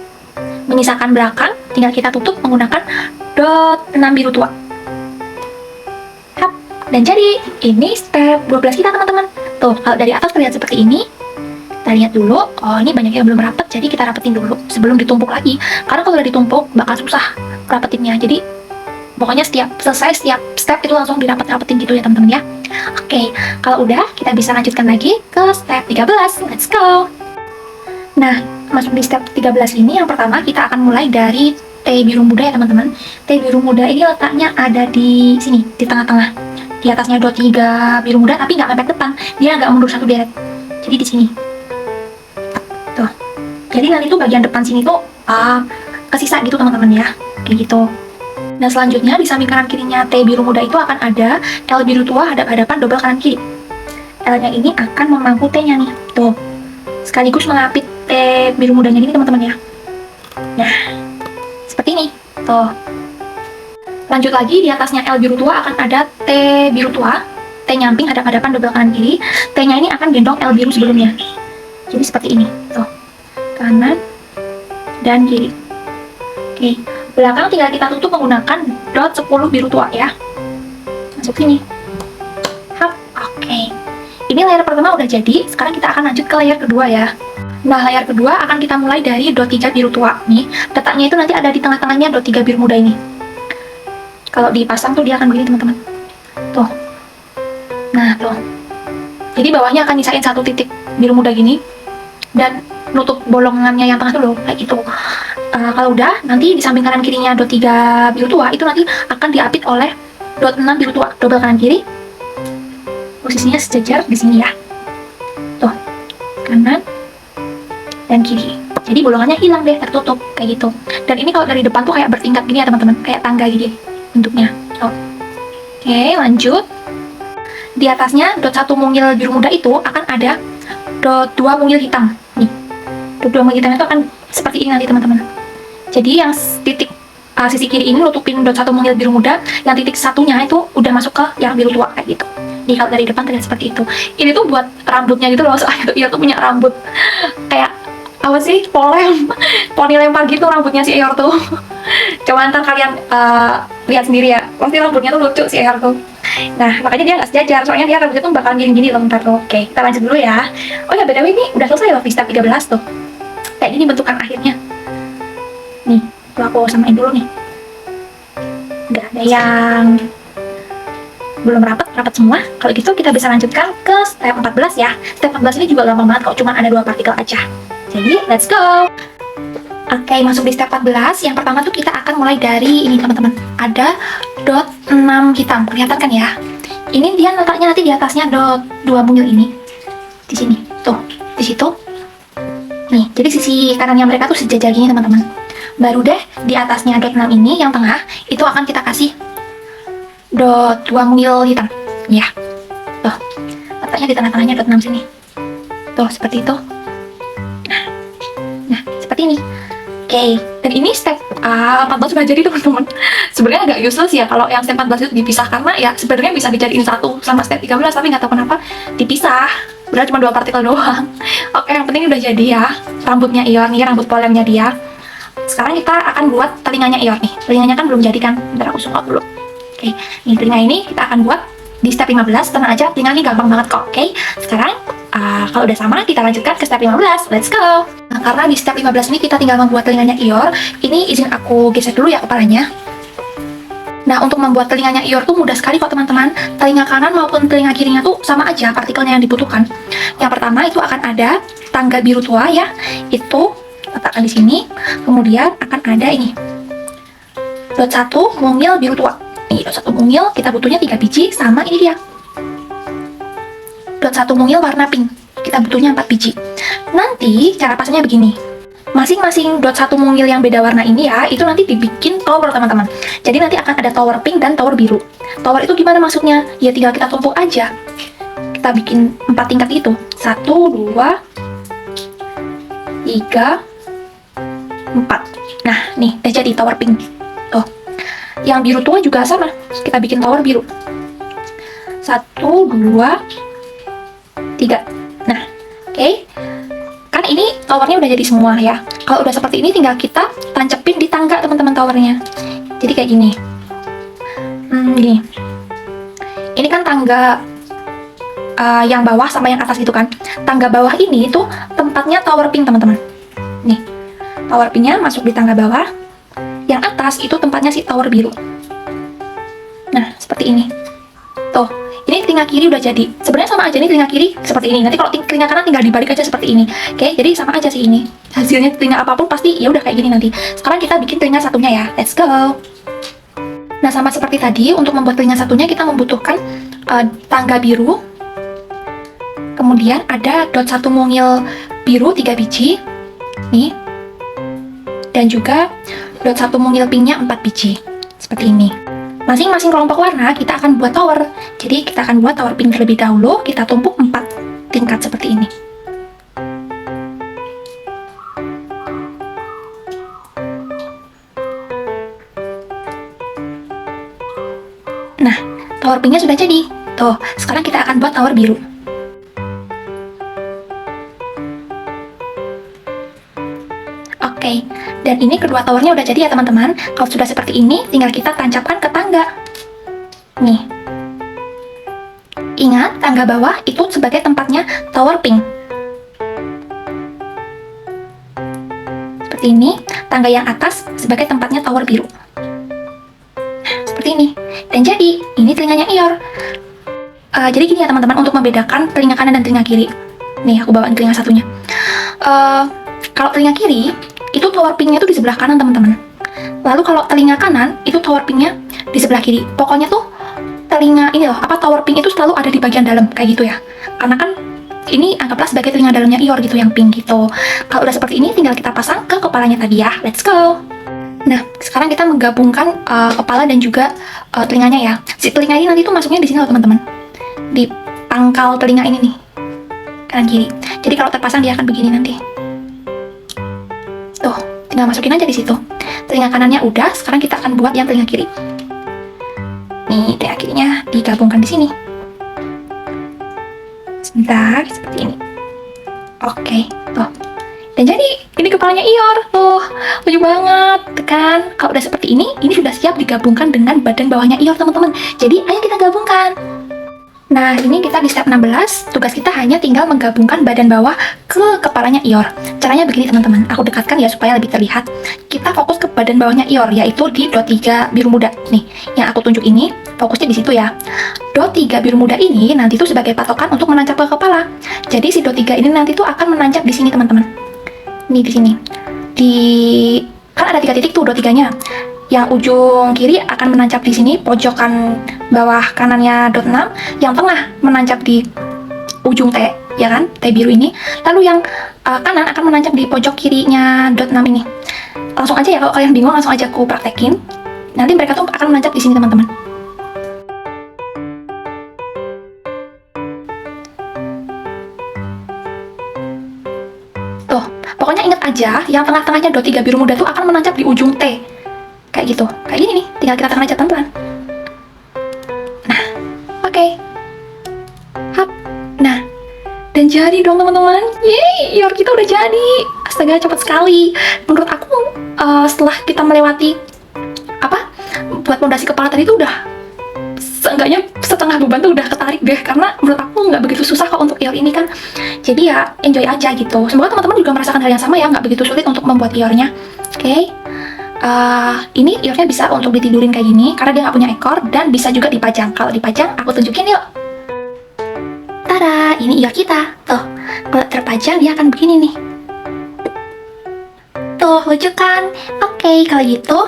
Menyisakan belakang, tinggal kita tutup menggunakan dot 6 biru tua. Hap. Dan jadi ini step 12 kita teman-teman. Tuh, kalau dari atas terlihat seperti ini. Kita lihat dulu. Oh, ini banyak yang belum rapet, jadi kita rapetin dulu sebelum ditumpuk lagi. Karena kalau udah ditumpuk bakal susah rapetinnya. Jadi Pokoknya setiap step itu langsung dirapet-rapetin gitu ya teman-teman ya. Oke, kalau udah kita bisa lanjutkan lagi ke step 13. Let's go. Nah, masuk di step 13 ini, yang pertama kita akan mulai dari T biru muda ya teman-teman. T biru muda ini letaknya ada di sini, di tengah-tengah. Di atasnya dot 3 biru muda, tapi nggak mepet depan. Dia agak mundur satu deret. Jadi di sini. Tuh. Jadi nanti tuh bagian depan sini tuh kesisa gitu teman-teman ya. Kayak gitu. Nah, selanjutnya di samping kanan kirinya T biru muda itu akan ada L biru tua hadap-hadapan double kanan kiri. L-nya ini akan memangku T-nya nih. Tuh. Sekaligus mengapit T biru mudanya ini teman-teman ya. Nah, seperti ini. Tuh. Lanjut lagi, di atasnya L biru tua akan ada T biru tua. T nyamping hadap-hadapan double kanan kiri. T-nya ini akan gendong L biru sebelumnya. Jadi seperti ini. Tuh. Kanan dan kiri. Oke. Belakang tinggal kita tutup menggunakan dot 10 biru tua ya. Masuk sini. Hap, oke. Ini layar pertama udah jadi, sekarang kita akan lanjut ke layar kedua ya. Nah, layar kedua akan kita mulai dari dot 3 biru tua nih. Letaknya itu nanti ada di tengah-tengahnya dot 3 biru muda ini. Kalau dipasang tuh dia akan begini teman-teman. Tuh. Nah, tuh. Jadi bawahnya akan nyisain satu titik biru muda gini. Dan nutup bolongannya yang tengah tuh loh, kayak gitu. Kalau udah, nanti di samping kanan kirinya dot 3 biru tua itu nanti akan diapit oleh dot 6 biru tua, double kanan kiri. Posisinya sejajar di sini ya. Tuh, kanan dan kiri. Jadi bolongannya hilang deh, tertutup kayak gitu. Dan ini kalau dari depan tuh kayak bertingkat gini ya teman-teman, kayak tangga gini bentuknya. Oh. Oke, lanjut. Di atasnya dot 1 mungil biru muda itu akan ada dot 2 mungil hitam. Nih. Dot 2 mungil hitam itu akan seperti ini nanti teman-teman. Jadi yang titik sisi kiri ini nutupin dot 1 mungil biru muda, yang titik satunya itu udah masuk ke yang biru tua kayak gitu. Nih kalau dari depan terlihat seperti itu. Ini tuh buat rambutnya gitu loh, soalnya Eyor tuh punya rambut kayak apa sih, poni lempar gitu rambutnya si Eyor tuh. Coba ntar kalian lihat sendiri ya, pasti rambutnya tuh lucu si Eyor tuh. Nah, makanya dia nggak sejajar, soalnya dia rambutnya tuh bakal gini-gini loh ntar tuh. Oke, kita lanjut dulu ya. Oh ya, BTW ini udah selesai loh di step 13 tuh. Kayak gini bentukan akhirnya. Nih, tuh aku samain dulu nih. Udah ada yang belum rapat semua. Kalau gitu kita bisa lanjutkan ke step 14 ya. Step 14 ini juga gampang banget, kok cuma ada 2 partikel aja. Jadi, let's go! Oke, masuk di step 14. Yang pertama tuh kita akan mulai dari ini teman-teman. Ada dot 6 hitam, kelihatan kan ya? Ini dia letaknya nanti di atasnya dot 2 mungil ini. Di sini, tuh, di situ. Nih, jadi sisi kanannya mereka tuh sejajar gini teman-teman. Baru deh di atasnya dot 6 ini yang tengah itu akan kita kasih dot 2 mungil hitam. Ya. Tuh. Letaknya di tengah-tengahnya dot 6 sini. Tuh, seperti itu. Nah, seperti ini. Oke, dan ini step 14 sudah jadi teman-teman. Sebenarnya agak useless ya kalau yang step 14 itu dipisah, karena ya sebenarnya bisa dijadiin satu sama step 13, tapi nggak tahu kenapa dipisah. Benar cuma 2 partikel doang. Oke, yang penting udah jadi ya. Rambutnya Eyor nih, rambut polemnya dia. Sekarang kita akan buat telinganya Eyor nih. Telinganya kan belum jadi kan. Bentar aku suka dulu. Oke, ini telinga ini kita akan buat di step 15. Tenang aja, telinga ini gampang banget kok. Oke, sekarang kalau udah sama kita lanjutkan ke step 15. Let's go. Nah, karena di step 15 ini kita tinggal membuat telinganya Eyor. Ini izin aku geser dulu ya kepalanya. Nah, untuk membuat telinganya Eyor tuh mudah sekali kok teman-teman. Telinga kanan maupun telinga kirinya tuh sama aja partikelnya yang dibutuhkan. Yang pertama itu akan ada tangga biru tua ya. Itu letakkan di sini. Kemudian akan ada ini. Dot 1 mungil biru tua. Nih, dot 1 mungil kita butuhnya 3 biji, sama ini dia. Dot 1 mungil warna pink. Kita butuhnya 4 biji. Nanti cara pasangnya begini. Masing-masing dot 1 mungil yang beda warna ini ya, itu nanti dibikin tower teman-teman. Jadi nanti akan ada tower pink dan tower biru. Tower itu gimana maksudnya? Ya tinggal kita tumpuk aja. Kita bikin 4 tingkat itu. 1, 2, 3, 4. Nah, nih udah jadi tower pink. Tuh. Yang biru tua juga sama. Kita bikin tower biru. 1, 2, 3. Nah, oke. Kan ini towernya udah jadi semua ya. Kalau udah seperti ini tinggal kita tancepin di tangga teman-teman towernya. Jadi kayak gini. Gini. Ini kan tangga yang bawah sama yang atas gitu kan. Tangga bawah ini tuh tempatnya tower pink teman-teman. Nih. Tower pinknya masuk di tangga bawah. Yang atas itu tempatnya si tower biru. seperti ini. Tuh, ini telinga kiri udah jadi. Sebenarnya sama aja nih telinga kiri seperti ini. Nanti kalau telinga kanan tinggal dibalik aja seperti ini. Oke, jadi sama aja sih ini. Hasilnya telinga apapun pasti ya udah kayak gini nanti. Sekarang kita bikin telinga satunya ya. Let's go. Nah, sama seperti tadi, untuk membuat telinga satunya kita membutuhkan tangga biru. Kemudian ada dot 1 mungil biru 3 biji. Nih. Dan juga dot 1 mungil pinknya 4 biji. Seperti ini. Masing-masing kelompok warna kita akan buat tower. Jadi kita akan buat tower pink terlebih dahulu. Kita tumpuk 4 tingkat seperti ini. Nah, tower pinknya sudah jadi. Tuh, sekarang kita akan buat tower biru. Oke, dan ini kedua towernya udah jadi ya teman-teman. Kalau sudah seperti ini, tinggal kita tancapkan ke tangga. Nih. Ingat, tangga bawah itu sebagai tempatnya tower pink. Seperti ini, tangga yang atas sebagai tempatnya tower biru. Nah, seperti ini. Dan jadi, ini telinganya Eeyore. Jadi gini ya teman-teman, untuk membedakan telinga kanan dan telinga kiri. Nih, aku bawain telinga satunya. Kalau telinga kiri, itu tower pinknya tuh di sebelah kanan teman-teman. Lalu kalau telinga kanan, itu tower pinknya di sebelah kiri. Pokoknya tuh telinga ini loh, tower pink itu selalu ada di bagian dalam kayak gitu ya. Karena kan ini anggaplah sebagai telinga dalamnya Eeyore gitu, yang pink gitu. Kalau udah seperti ini, tinggal kita pasang ke kepalanya tadi ya. Let's go. Nah, sekarang kita menggabungkan kepala dan juga telinganya ya. Si telinga ini nanti tuh masuknya di sini loh teman-teman. Di pangkal telinga ini nih, kanan kiri. Jadi kalau terpasang dia akan begini nanti. Tuh, tinggal masukin aja di situ. Telinga kanannya udah, sekarang kita akan buat yang telinga kiri. Nih, telinga kirinya digabungkan di sini. Sebentar, seperti ini. Oke, tuh. Dan jadi, ini kepalanya Eeyore. Tuh, lucu banget, kan? Kalau udah seperti ini sudah siap digabungkan dengan badan bawahnya Eeyore, teman-teman. Jadi, ayo kita gabungkan. Nah, ini kita di step 16, tugas kita hanya tinggal menggabungkan badan bawah ke kepalanya Eeyore. Caranya begini teman-teman, aku dekatkan ya supaya lebih terlihat. Kita fokus ke badan bawahnya Eeyore, yaitu di dot 3 biru muda. Nih, yang aku tunjuk ini, fokusnya di situ ya. Dot 3 biru muda ini nanti tuh sebagai patokan untuk menancap ke kepala. Jadi si dot 3 ini nanti tuh akan menancap di sini teman-teman. Nih di sini. Kan ada 3 titik tuh dot 3-nya. Yang ujung kiri akan menancap di sini, pojokan bawah kanannya dot 6, yang tengah menancap di ujung T, ya kan, T biru ini. Lalu yang kanan akan menancap di pojok kirinya dot 6 ini. Langsung aja ya, kalau kalian bingung langsung aja aku praktekin. Nanti mereka tuh akan menancap di sini teman-teman. Tuh, pokoknya ingat aja, yang tengah-tengahnya dot 3 biru muda tuh akan menancap di ujung T. Kayak gitu, kayak gini nih, tinggal kita tekan aja pelan-pelan. Nah, oke. Hap. Nah, dan jadi dong teman-teman. Yeay, Eeyore kita udah jadi. Astaga, cepat sekali. Menurut aku, setelah kita melewati buat pondasi kepala tadi tuh udah seenggaknya setengah beban tuh udah ketarik deh, karena menurut aku nggak begitu susah kok untuk Eeyore ini kan. Jadi ya enjoy aja gitu. Semoga teman-teman juga merasakan hal yang sama ya, nggak begitu sulit untuk membuat Eeyore-nya. Oke. Ini Eeyore-nya bisa untuk ditidurin kayak gini karena dia nggak punya ekor, dan bisa juga dipajang. Kalau dipajang, aku tunjukin yuk. Tada, ini Eeyore kita. Tuh, kalau terpajang dia akan begini nih. Tuh, lucu kan? Oke, kalau gitu,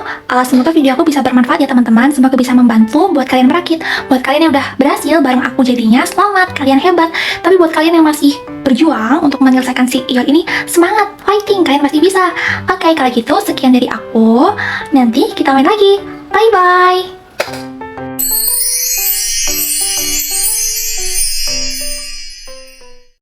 semoga video aku bisa bermanfaat ya teman-teman. Semoga bisa membantu buat kalian merakit. Buat kalian yang udah berhasil bareng aku jadinya, selamat, kalian hebat. Tapi buat kalian yang masih berjuang untuk menyelesaikan si Eeyore ini, semangat, fighting, kalian pasti bisa. Oke, kalau gitu, sekian dari aku. Nanti kita main lagi. Bye-bye.